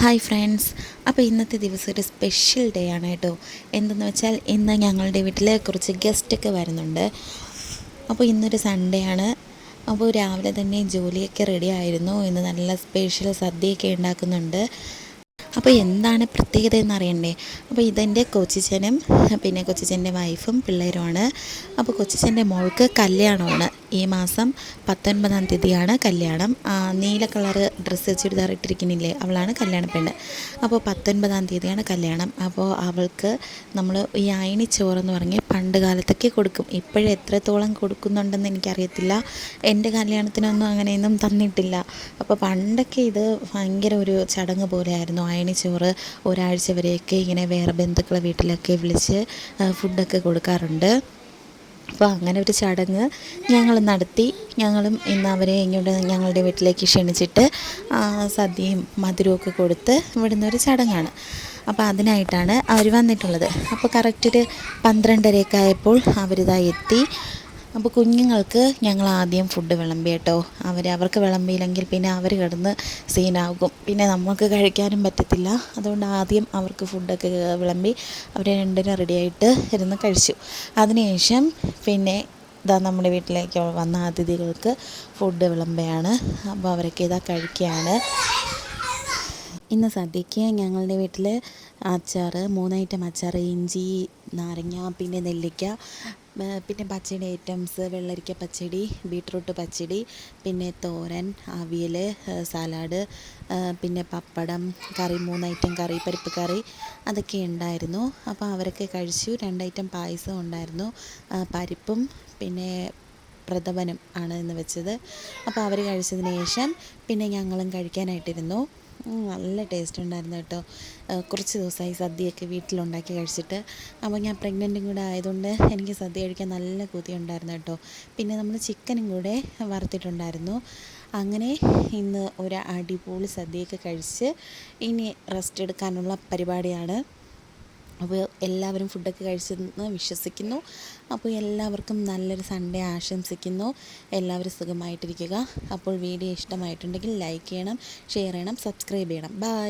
Hi friends, അപ്പോൾ ഇന്നത്തെ ദിവസം ഒരു സ്പെഷ്യൽ ഡേ ആണ് കേട്ടോ. എന്തെന്ന് വെച്ചാൽ ഇന്ന് ഞങ്ങളുടെ വീട്ടിൽ കുറച്ച് ഗസ്റ്റൊക്കെ വരുന്നുണ്ട്. അപ്പോൾ ഇന്നൊരു സൺഡേ ആണ്. അപ്പോൾ രാവിലെ തന്നെ ജോലിയൊക്കെ റെഡി ആയിരുന്നു. ഇന്ന് നല്ല സ്പെഷ്യൽ സദ്യയൊക്കെ ഉണ്ടാക്കുന്നുണ്ട്. അപ്പോൾ എന്താണ് പ്രത്യേകത എന്നറിയണ്ടേ? അപ്പോൾ ഇതെൻ്റെ കൊച്ചിച്ചനും പിന്നെ കൊച്ചിച്ചൻ്റെ വൈഫും പിള്ളേരുമാണ്. അപ്പോൾ കൊച്ചിച്ചൻ്റെ മോൾക്ക് കല്യാണമാണ്. ഈ മാസം 19-ാം തീയതിയാണ് കല്യാണം. നീല കളറ് ഡ്രസ്സ് ചുരിദാർ ഇട്ടിരിക്കുന്നില്ലേ, അവളാണ് കല്യാണ പെണ്ണ്. അപ്പോൾ 19-ാം തീയതിയാണ് കല്യാണം. അപ്പോൾ അവൾക്ക് നമ്മൾ ഈ അയണിച്ചോറെന്ന് പറഞ്ഞ് പണ്ട് കാലത്തൊക്കെ കൊടുക്കും. ഇപ്പോഴും എത്രത്തോളം കൊടുക്കുന്നുണ്ടെന്ന് എനിക്കറിയത്തില്ല. എൻ്റെ കല്യാണത്തിനൊന്നും അങ്ങനെയൊന്നും തന്നിട്ടില്ല. അപ്പോൾ പണ്ടൊക്കെ ഇത് ഭയങ്കര ഒരു ചടങ്ങ് പോലെയായിരുന്നു. അയണിച്ചോറ് ഒരാഴ്ച വരെയൊക്കെ ഇങ്ങനെ വേറെ ബന്ധുക്കളെ വീട്ടിലൊക്കെ വിളിച്ച് ഫുഡൊക്കെ കൊടുക്കാറുണ്ട്. അപ്പോൾ അങ്ങനെ ഒരു ചടങ്ങ് ഞങ്ങൾ നടത്തി. ഞങ്ങളും ഇന്ന് അവരെ ഇങ്ങോട്ട് ഞങ്ങളുടെ വീട്ടിലേക്ക് ക്ഷണിച്ചിട്ട് സദ്യയും മധുരമൊക്കെ കൊടുത്ത് ഇവിടുന്ന് ഒരു ചടങ്ങാണ്. അപ്പോൾ അതിനായിട്ടാണ് അവർ വന്നിട്ടുള്ളത്. അപ്പോൾ കറക്റ്റ് ഒരു 12:30 ആയപ്പോൾ അവരിതാ എത്തി. അപ്പോൾ കുഞ്ഞുങ്ങൾക്ക് ഞങ്ങൾ ആദ്യം ഫുഡ് വിളമ്പി കേട്ടോ. അവർക്ക് വിളമ്പിയില്ലെങ്കിൽ പിന്നെ അവർ കിടന്ന് സീനാകും, പിന്നെ നമുക്ക് കഴിക്കാനും പറ്റത്തില്ല. അതുകൊണ്ട് ആദ്യം അവർക്ക് ഫുഡൊക്കെ വിളമ്പി അവർ രണ്ടിനും റെഡിയായിട്ട് ഇരുന്ന് കഴിച്ചു. അതിനുശേഷം പിന്നെ ഇതാ നമ്മുടെ വീട്ടിലേക്ക് വന്ന അതിഥികൾക്ക് ഫുഡ് വിളമ്പുകയാണ്. അപ്പോൾ അവരൊക്കെ ഇതാ കഴിക്കുകയാണ്. ഇന്ന് സദ്യയ്ക്ക് ഞങ്ങളുടെ വീട്ടിൽ അച്ചാർ, 3 ഐറ്റം അച്ചാർ, ഇഞ്ചി, നാരങ്ങ, പിന്നെ നെല്ലിക്ക, പിന്നെ പച്ചടി ഐറ്റംസ്, വെള്ളരിക്ക പച്ചടി, ബീട്രൂട്ട് പച്ചടി, പിന്നെ തോരൻ, അവിയൽ, സാലാഡ്, പിന്നെ പപ്പടം, കറി, 3 ഐറ്റം കറി, പരിപ്പ് കറി, അതൊക്കെ ഉണ്ടായിരുന്നു. അപ്പോൾ അവരൊക്കെ കഴിച്ചു. 2 ഐറ്റം പായസം ഉണ്ടായിരുന്നു. പരിപ്പും പിന്നെ പ്രഥമനും ആണ് ഇന്ന് വെച്ചത്. അപ്പോൾ അവർ കഴിച്ചതിന് ശേഷം പിന്നെ ഞങ്ങളും കഴിക്കാനായിട്ടിരുന്നു. നല്ല ടേസ്റ്റ് ഉണ്ടായിരുന്നു കേട്ടോ. കുറച്ച് ദിവസമായി സദ്യയൊക്കെ വീട്ടിലുണ്ടാക്കി കഴിച്ചിട്ട്. അപ്പോൾ ഞാൻ പ്രഗ്നൻറ്റും കൂടെ ആയതുകൊണ്ട് എനിക്ക് സദ്യ കഴിക്കാൻ നല്ല കൊതിയുണ്ടായിരുന്നു കേട്ടോ. പിന്നെ നമ്മൾ ചിക്കനും കൂടെ വറുത്തിട്ടുണ്ടായിരുന്നു. അങ്ങനെ ഇന്ന് ഒരു അടിപൊളി സദ്യയൊക്കെ കഴിച്ച് ഇനി റെസ്റ്റ് എടുക്കാനുള്ള പരിപാടിയാണ്. അപ്പോൾ എല്ലാവരും ഫുഡൊക്കെ കഴിച്ചെന്ന് വിശ്വസിക്കുന്നു. അപ്പോൾ എല്ലാവർക്കും നല്ലൊരു സൺഡേ ആശംസിക്കുന്നു. എല്ലാവരും സുഖമായിട്ടിരിക്കുക. അപ്പോൾ വീഡിയോ ഇഷ്ടമായിട്ടുണ്ടെങ്കിൽ ലൈക്ക് ചെയ്യണം, ഷെയർ ചെയ്യണം, സബ്സ്ക്രൈബ് ചെയ്യണം. ബൈ.